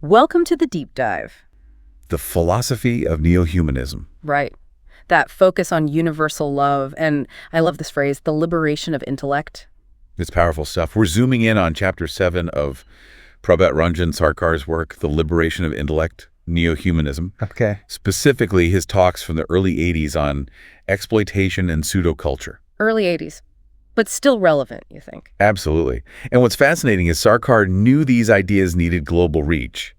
Welcome to the deep dive. The philosophy of Neohumanism. Right. That focus on universal love, and I love this phrase, the liberation of intellect. It's powerful stuff. We're zooming in on Chapter 7 of Prabhat Ranjan Sarkar's work, The Liberation of Intellect, Neohumanism. Okay. Specifically, his talks from the early 80s on exploitation and pseudo-culture. Early 80s. But still relevant, you think? Absolutely. And what's fascinating is Sarkar knew these ideas needed global reach.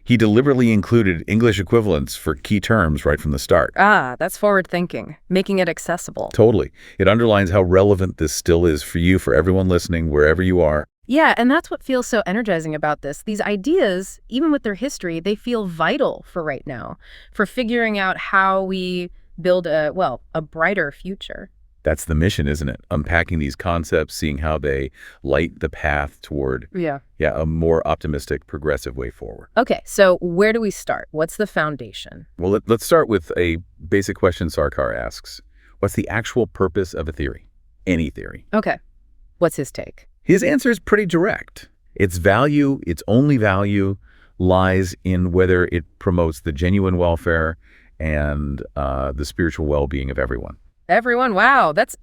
He deliberately included English equivalents for key terms right from the start. Ah, that's forward thinking, making it accessible. Totally. It underlines how relevant this still is for you, for everyone listening, wherever you are. Yeah, and that's what feels so energizing about this. These ideas, even with their history, they feel vital for right now, for figuring out how we build a brighter future. That's the mission, isn't it? Unpacking these concepts, seeing how they light the path toward a more optimistic, progressive way forward. Okay, so where do we start? What's the foundation? Well, let's start with a basic question Sarkar asks. What's the actual purpose of a theory? Any theory. Okay, what's his take? His answer is pretty direct. Its value, its only value, lies in whether it promotes the genuine welfare and the spiritual well-being of everyone. Everyone, wow, that's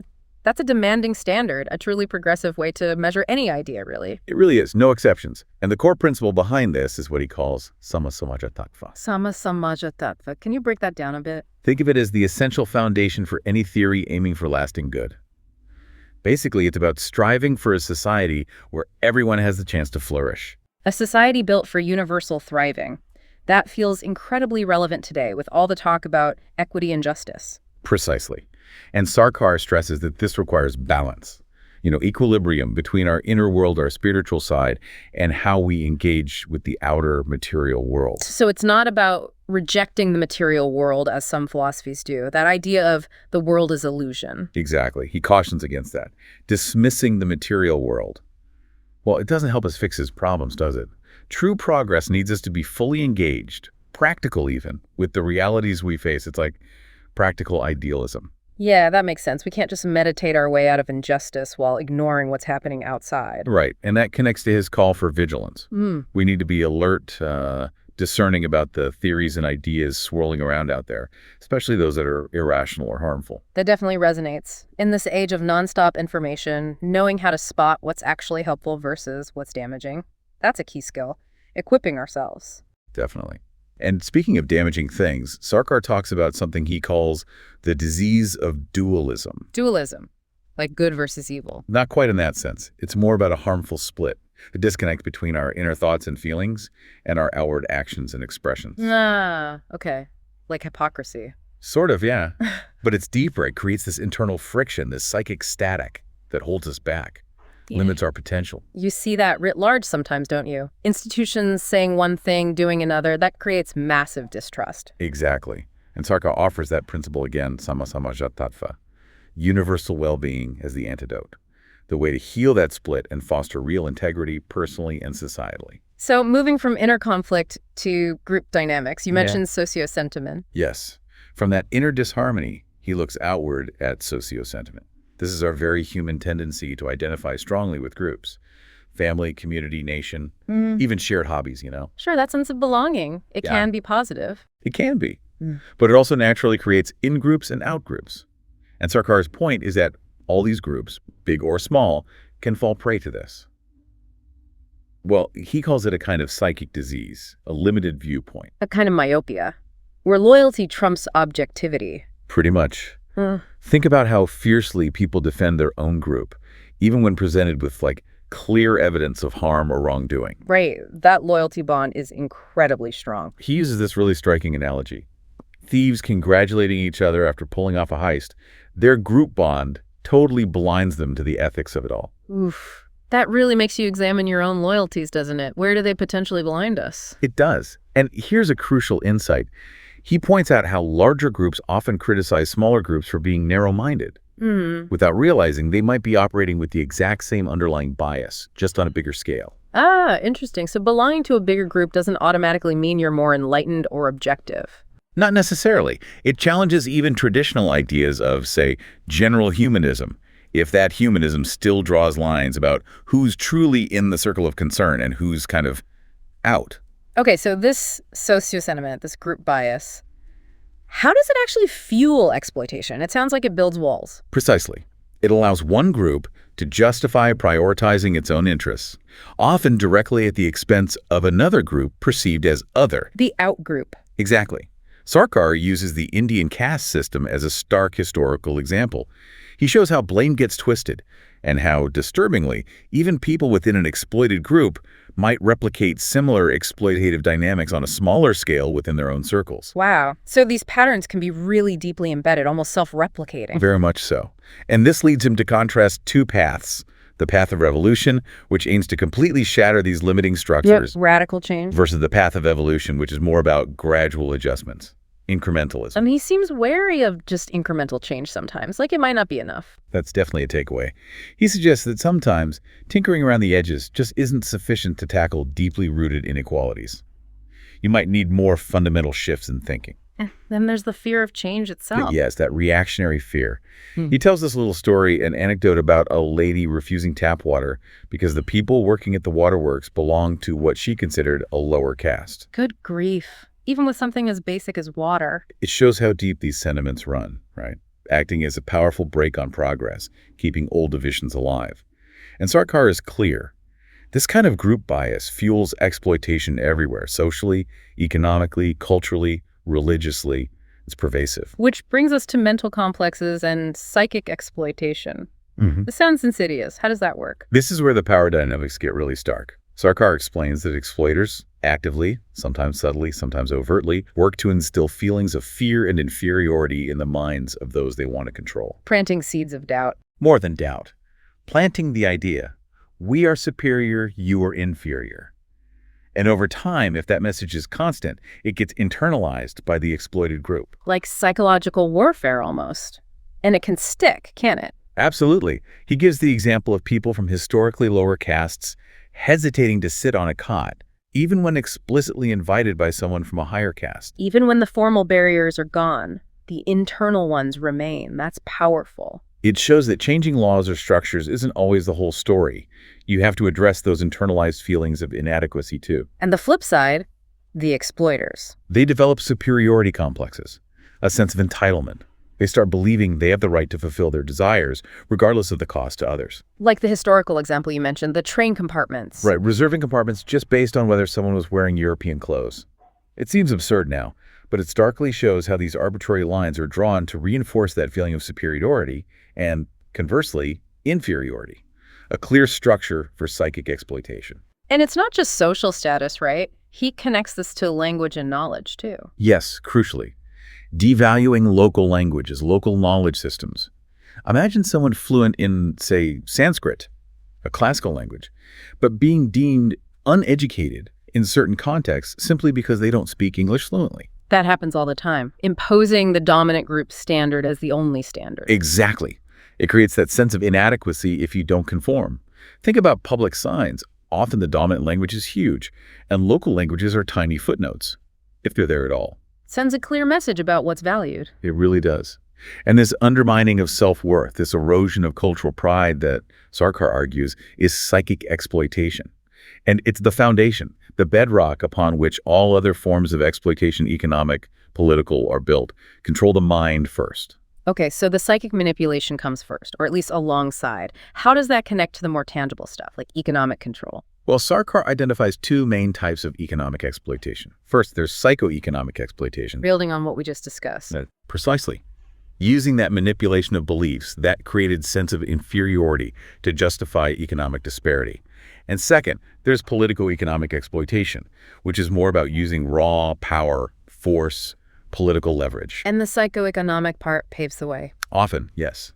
a demanding standard, a truly progressive way to measure any idea, really. It really is, no exceptions. And the core principle behind this is what he calls sama samaja tattva. Sama samaja tattva. Can you break that down a bit? Think of it as the essential foundation for any theory aiming for lasting good. Basically, it's about striving for a society where everyone has the chance to flourish. A society built for universal thriving. That feels incredibly relevant today with all the talk about equity and justice. Precisely. And Sarkar stresses that this requires balance, equilibrium between our inner world, our spiritual side, and how we engage with the outer material world. So it's not about rejecting the material world as some philosophies do, that idea of the world is illusion. Exactly. He cautions against that. Dismissing the material world. Well, it doesn't help us fix his problems, does it? True progress needs us to be fully engaged, practical even, with the realities we face. It's like practical idealism. Yeah, that makes sense. We can't just meditate our way out of injustice while ignoring what's happening outside. Right, and that connects to his call for vigilance. We need to be alert, discerning about the theories and ideas swirling around out there, especially those that are irrational or harmful. That definitely resonates. In this age of nonstop information, knowing how to spot what's actually helpful versus what's damaging, that's a key skill. Equipping ourselves. Definitely. And speaking of damaging things, Sarkar talks about something he calls the disease of dualism. Dualism, like good versus evil. Not quite in that sense. It's more about a harmful split, a disconnect between our inner thoughts and feelings and our outward actions and expressions. Ah, okay. Like hypocrisy. Sort of, yeah. But it's deeper. It creates this internal friction, this psychic static that holds us back. Limits our potential. You see that writ large sometimes, don't you? Institutions saying one thing, doing another, that creates massive distrust. Exactly. And Sarkar offers that principle again, sama samaja tattva, universal well-being as the antidote, the way to heal that split and foster real integrity personally and societally. So moving from inner conflict to group dynamics, you mentioned socio-sentiment. Yes. From that inner disharmony, he looks outward at socio-sentiment. This is our very human tendency to identify strongly with groups. Family, community, nation, even shared hobbies, Sure, that sense of belonging. It can be positive. It can be. But it also naturally creates in-groups and out-groups. And Sarkar's point is that all these groups, big or small, can fall prey to this. Well, he calls it a kind of psychic disease, a limited viewpoint. A kind of myopia, where loyalty trumps objectivity. Pretty much. Think about how fiercely people defend their own group, even when presented with, clear evidence of harm or wrongdoing. Right. That loyalty bond is incredibly strong. He uses this really striking analogy. Thieves congratulating each other after pulling off a heist. Their group bond totally blinds them to the ethics of it all. Oof. That really makes you examine your own loyalties, doesn't it? Where do they potentially blind us? It does. And here's a crucial insight. He points out how larger groups often criticize smaller groups for being narrow-minded, without realizing they might be operating with the exact same underlying bias, just on a bigger scale. Ah, interesting. So belonging to a bigger group doesn't automatically mean you're more enlightened or objective. Not necessarily. It challenges even traditional ideas of, say, general humanism, if that humanism still draws lines about who's truly in the circle of concern and who's kind of out. Okay, so this socio-sentiment, this group bias, how does it actually fuel exploitation? It sounds like it builds walls. Precisely. It allows one group to justify prioritizing its own interests, often directly at the expense of another group perceived as other. The out-group. Exactly. Sarkar uses the Indian caste system as a stark historical example. He shows how blame gets twisted, and how, disturbingly, even people within an exploited group might replicate similar exploitative dynamics on a smaller scale within their own circles. Wow. So these patterns can be really deeply embedded, almost self-replicating. Very much so. And this leads him to contrast two paths: the path of revolution, which aims to completely shatter these limiting structures, Radical change. versus the path of evolution, which is more about gradual adjustments, incrementalism. And he seems wary of just incremental change sometimes, like it might not be enough. That's definitely a takeaway. He suggests that sometimes tinkering around the edges just isn't sufficient to tackle deeply rooted inequalities. You might need more fundamental shifts in thinking. Then there's the fear of change itself. Yes, that reactionary fear. He tells this little story, an anecdote about a lady refusing tap water because the people working at the waterworks belonged to what she considered a lower caste. Good grief. Even with something as basic as water. It shows how deep these sentiments run, right? Acting as a powerful brake on progress, keeping old divisions alive. And Sarkar is clear. This kind of group bias fuels exploitation everywhere, socially, economically, culturally, religiously. It's pervasive. Which brings us to mental complexes and psychic exploitation. This sounds insidious. How does that work? This is where the power dynamics get really stark. Sarkar explains that exploiters actively, sometimes subtly, sometimes overtly, work to instill feelings of fear and inferiority in the minds of those they want to control. Planting seeds of doubt. More than doubt. Planting the idea, we are superior, you are inferior. And over time, if that message is constant, it gets internalized by the exploited group. Like psychological warfare almost. And it can stick, can it? Absolutely. He gives the example of people from historically lower castes hesitating to sit on a cot, even when explicitly invited by someone from a higher caste. Even when the formal barriers are gone, the internal ones remain. That's powerful. It shows that changing laws or structures isn't always the whole story. You have to address those internalized feelings of inadequacy too. And the flip side, the exploiters. They develop superiority complexes, a sense of entitlement. They start believing they have the right to fulfill their desires, regardless of the cost to others. Like the historical example you mentioned, the train compartments. Right, reserving compartments just based on whether someone was wearing European clothes. It seems absurd now, but it starkly shows how these arbitrary lines are drawn to reinforce that feeling of superiority and, conversely, inferiority. A clear structure for psychic exploitation. And it's not just social status, right? He connects this to language and knowledge, too. Yes, crucially. Devaluing local languages, local knowledge systems. Imagine someone fluent in, say, Sanskrit, a classical language, but being deemed uneducated in certain contexts simply because they don't speak English fluently. That happens all the time. Imposing the dominant group's standard as the only standard. Exactly. It creates that sense of inadequacy if you don't conform. Think about public signs. Often the dominant language is huge, and local languages are tiny footnotes, if they're there at all. Sends a clear message about what's valued. It really does. And this undermining of self-worth, this erosion of cultural pride that Sarkar argues is psychic exploitation. And it's the foundation, the bedrock upon which all other forms of exploitation, economic, political, are built. Control the mind first. Okay, so the psychic manipulation comes first, or at least alongside. How does that connect to the more tangible stuff, like economic control? Well, Sarkar identifies two main types of economic exploitation. First, there's psycho-economic exploitation. Building on what we just discussed. Precisely. Using that manipulation of beliefs, that created sense of inferiority to justify economic disparity. And second, there's politico-economic exploitation, which is more about using raw power, force, political leverage. And the psychoeconomic part paves the way. Often, yes.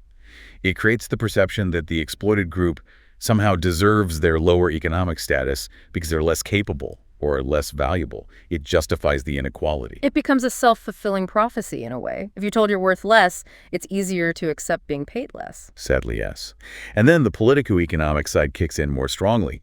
It creates the perception that the exploited group somehow deserves their lower economic status because they're less capable or less valuable. It justifies the inequality. It becomes a self-fulfilling prophecy in a way. If you're told you're worth less, it's easier to accept being paid less. Sadly, yes. And then the politico-economic side kicks in more strongly.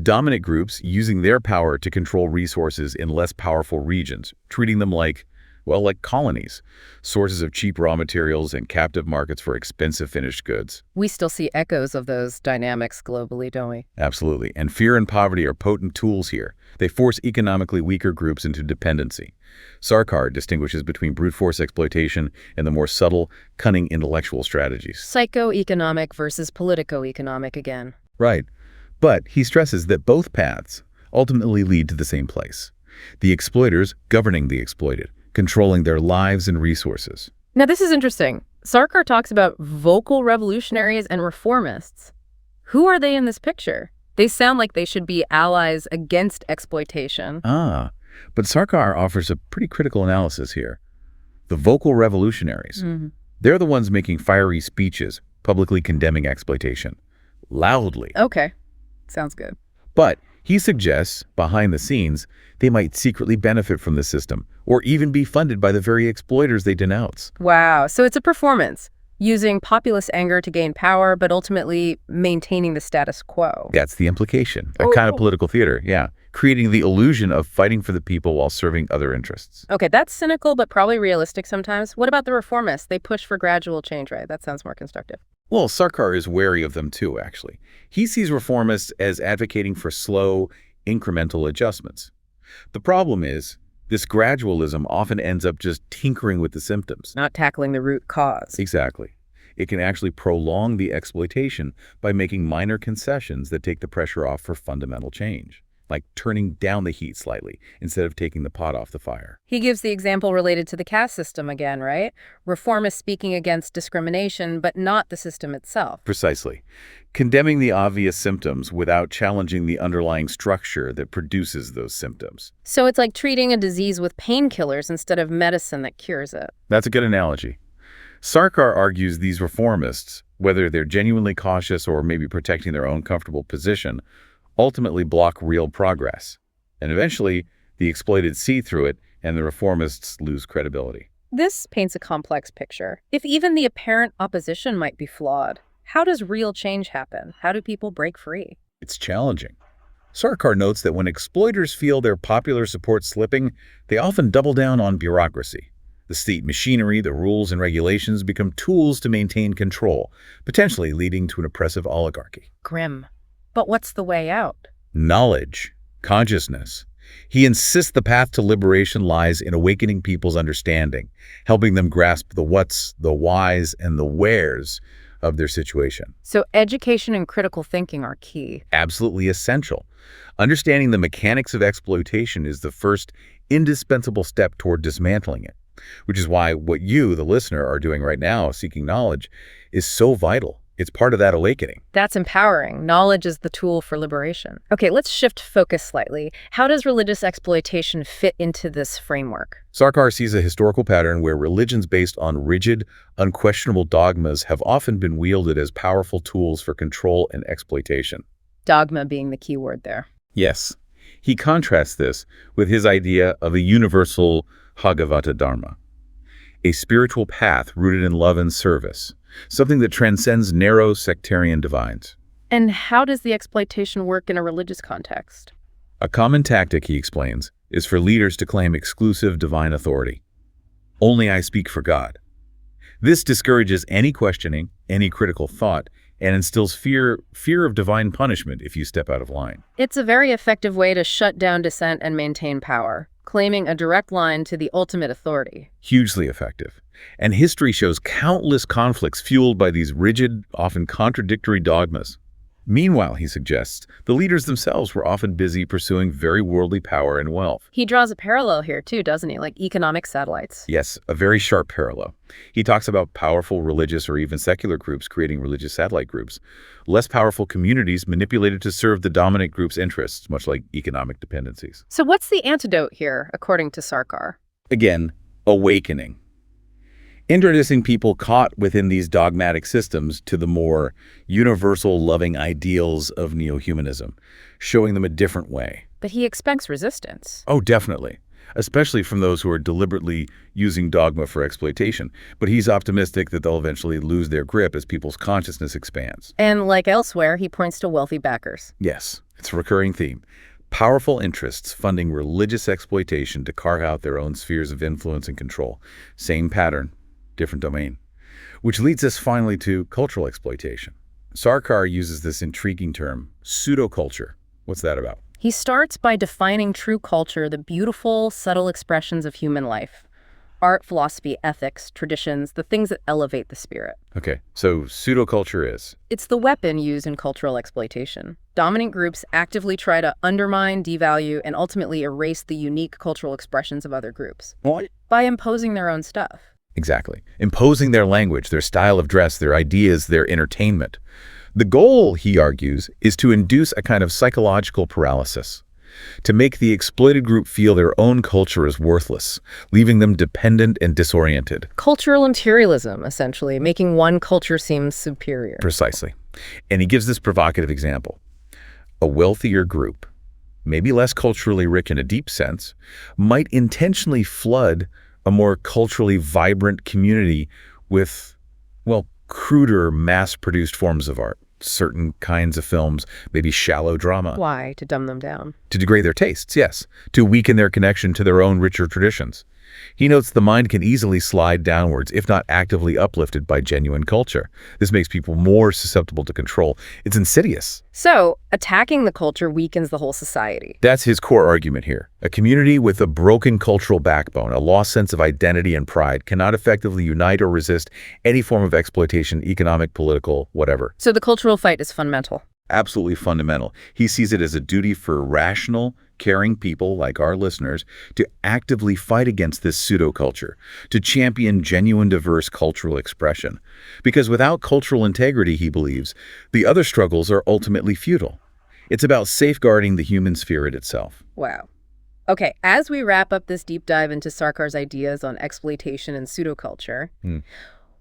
Dominant groups using their power to control resources in less powerful regions, treating them like Well, like colonies, sources of cheap raw materials and captive markets for expensive finished goods. We still see echoes of those dynamics globally, don't we? Absolutely. And fear and poverty are potent tools here. They force economically weaker groups into dependency. Sarkar distinguishes between brute force exploitation and the more subtle, cunning intellectual strategies. Psycho-economic versus politico-economic again. Right. But he stresses that both paths ultimately lead to the same place. The exploiters governing the exploited, controlling their lives and resources. Now, this is interesting. Sarkar talks about vocal revolutionaries and reformists. Who are they in this picture? They sound like they should be allies against exploitation. But Sarkar offers a pretty critical analysis here. The vocal revolutionaries, they're the ones making fiery speeches, publicly condemning exploitation. Loudly. Okay. Sounds good. But he suggests, behind the scenes, they might secretly benefit from the system, or even be funded by the very exploiters they denounce. Wow. So it's a performance, using populist anger to gain power, but ultimately maintaining the status quo. That's the implication. A kind of political theater, yeah. Creating the illusion of fighting for the people while serving other interests. Okay, that's cynical, but probably realistic sometimes. What about the reformists? They push for gradual change, right? That sounds more constructive. Well, Sarkar is wary of them too, actually. He sees reformists as advocating for slow, incremental adjustments. The problem is, this gradualism often ends up just tinkering with the symptoms. Not tackling the root cause. Exactly. It can actually prolong the exploitation by making minor concessions that take the pressure off for fundamental change, like turning down the heat slightly instead of taking the pot off the fire. He gives the example related to the caste system again, right? Reformists speaking against discrimination, but not the system itself. Precisely. Condemning the obvious symptoms without challenging the underlying structure that produces those symptoms. So it's like treating a disease with painkillers instead of medicine that cures it. That's a good analogy. Sarkar argues these reformists, whether they're genuinely cautious or maybe protecting their own comfortable position, ultimately block real progress. And eventually, the exploited see through it and the reformists lose credibility. This paints a complex picture. If even the apparent opposition might be flawed, how does real change happen? How do people break free? It's challenging. Sarkar notes that when exploiters feel their popular support slipping, they often double down on bureaucracy. The state machinery, the rules and regulations become tools to maintain control, potentially leading to an oppressive oligarchy. Grim. But what's the way out? Knowledge, consciousness. He insists the path to liberation lies in awakening people's understanding, helping them grasp the whats, the whys, and the wheres of their situation. So education and critical thinking are key. Absolutely essential. Understanding the mechanics of exploitation is the first indispensable step toward dismantling it, which is why what you, the listener, are doing right now, seeking knowledge, is so vital. It's part of that awakening. That's empowering. Knowledge is the tool for liberation. Okay, let's shift focus slightly. How does religious exploitation fit into this framework? Sarkar sees a historical pattern where religions based on rigid, unquestionable dogmas have often been wielded as powerful tools for control and exploitation. Dogma being the key word there. Yes. He contrasts this with his idea of a universal Bhagavata Dharma, a spiritual path rooted in love and service, something that transcends narrow sectarian divides. And how does the exploitation work in a religious context? A common tactic, he explains, is for leaders to claim exclusive divine authority. Only I speak for God. This discourages any questioning, any critical thought, and instills fear of divine punishment if you step out of line. It's a very effective way to shut down dissent and maintain power, claiming a direct line to the ultimate authority. Hugely effective. And history shows countless conflicts fueled by these rigid, often contradictory dogmas. Meanwhile, he suggests, the leaders themselves were often busy pursuing very worldly power and wealth. He draws a parallel here too, doesn't he? Like economic satellites. Yes, a very sharp parallel. He talks about powerful religious or even secular groups creating religious satellite groups. Less powerful communities manipulated to serve the dominant group's interests, much like economic dependencies. So what's the antidote here, according to Sarkar? Again, awakening. Introducing people caught within these dogmatic systems to the more universal loving ideals of neo-humanism, showing them a different way. But he expects resistance. Oh, definitely. Especially from those who are deliberately using dogma for exploitation. But he's optimistic that they'll eventually lose their grip as people's consciousness expands. And like elsewhere, he points to wealthy backers. Yes, it's a recurring theme. Powerful interests funding religious exploitation to carve out their own spheres of influence and control. Same pattern, different domain. Which leads us finally to cultural exploitation. Sarkar uses this intriguing term, pseudo-culture. What's that about? He starts by defining true culture, the beautiful, subtle expressions of human life. Art, philosophy, ethics, traditions, the things that elevate the spirit. Okay, so pseudo-culture is? It's the weapon used in cultural exploitation. Dominant groups actively try to undermine, devalue, and ultimately erase the unique cultural expressions of other groups. What? By imposing their own stuff. Exactly. Imposing their language, their style of dress, their ideas, their entertainment. The goal, he argues, is to induce a kind of psychological paralysis, to make the exploited group feel their own culture is worthless, leaving them dependent and disoriented. Cultural imperialism, essentially, making one culture seem superior. Precisely. And he gives this provocative example. A wealthier group, maybe less culturally rich in a deep sense, might intentionally flood a more culturally vibrant community with, well, cruder, mass-produced forms of art. Certain kinds of films, maybe shallow drama. Why? To dumb them down. To degrade their tastes, yes. To weaken their connection to their own richer traditions. He notes the mind can easily slide downwards, if not actively uplifted by genuine culture. This makes people more susceptible to control. It's insidious. So, attacking the culture weakens the whole society. That's his core argument here. A community with a broken cultural backbone, a lost sense of identity and pride, cannot effectively unite or resist any form of exploitation, economic, political, whatever. So the cultural fight is fundamental. Absolutely fundamental. He sees it as a duty for rational, caring people like our listeners to actively fight against this pseudo-culture, to champion genuine, diverse cultural expression. Because without cultural integrity, he believes, the other struggles are ultimately futile. It's about safeguarding the human spirit itself. Wow. Okay, as we wrap up this deep dive into Sarkar's ideas on exploitation and pseudo-culture,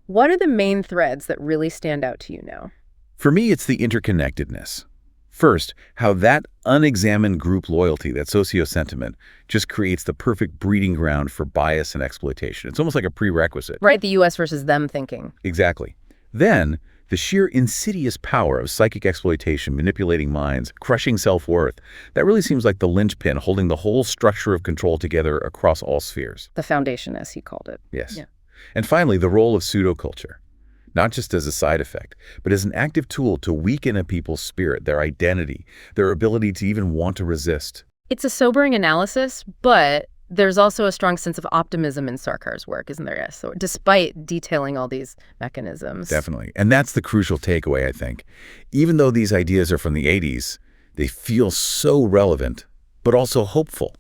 what are the main threads that really stand out to you now? For me, it's the interconnectedness. First, how that unexamined group loyalty, that socio-sentiment, just creates the perfect breeding ground for bias and exploitation. It's almost like a prerequisite. Right, the US versus them thinking. Exactly. Then, the sheer insidious power of psychic exploitation, manipulating minds, crushing self-worth, that really seems like the linchpin holding the whole structure of control together across all spheres. The foundation, as he called it. Yes. Yeah. And finally, the role of pseudo-culture. Not just as a side effect, but as an active tool to weaken a people's spirit, their identity, their ability to even want to resist. It's a sobering analysis, but there's also a strong sense of optimism in Sarkar's work, isn't there? Yes. So despite detailing all these mechanisms. Definitely. And that's the crucial takeaway, I think. Even though these ideas are from the 80s, they feel so relevant, but also hopeful.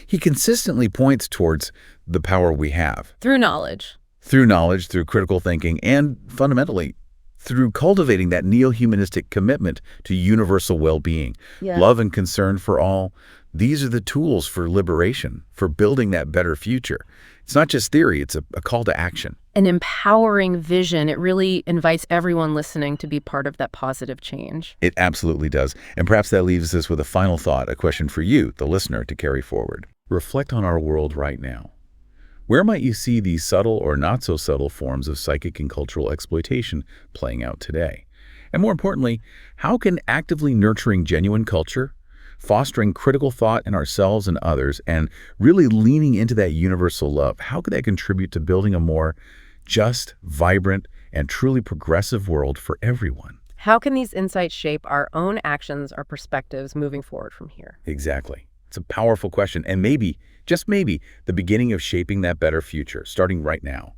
He consistently points towards the power we have. Through knowledge. Through knowledge, through critical thinking, and fundamentally, through cultivating that neo-humanistic commitment to universal well-being, love and concern for all. These are the tools for liberation, for building that better future. It's not just theory, it's a call to action. An empowering vision. It really invites everyone listening to be part of that positive change. It absolutely does. And perhaps that leaves us with a final thought, a question for you, the listener, to carry forward. Reflect on our world right now. Where might you see these subtle or not so subtle forms of psychic and cultural exploitation playing out today? And more importantly, how can actively nurturing genuine culture, fostering critical thought in ourselves and others, and really leaning into that universal love, how could that contribute to building a more just, vibrant, and truly progressive world for everyone? How can these insights shape our own actions, our perspectives moving forward from here? Exactly. It's a powerful question, and maybe, just maybe, the beginning of shaping that better future, starting right now.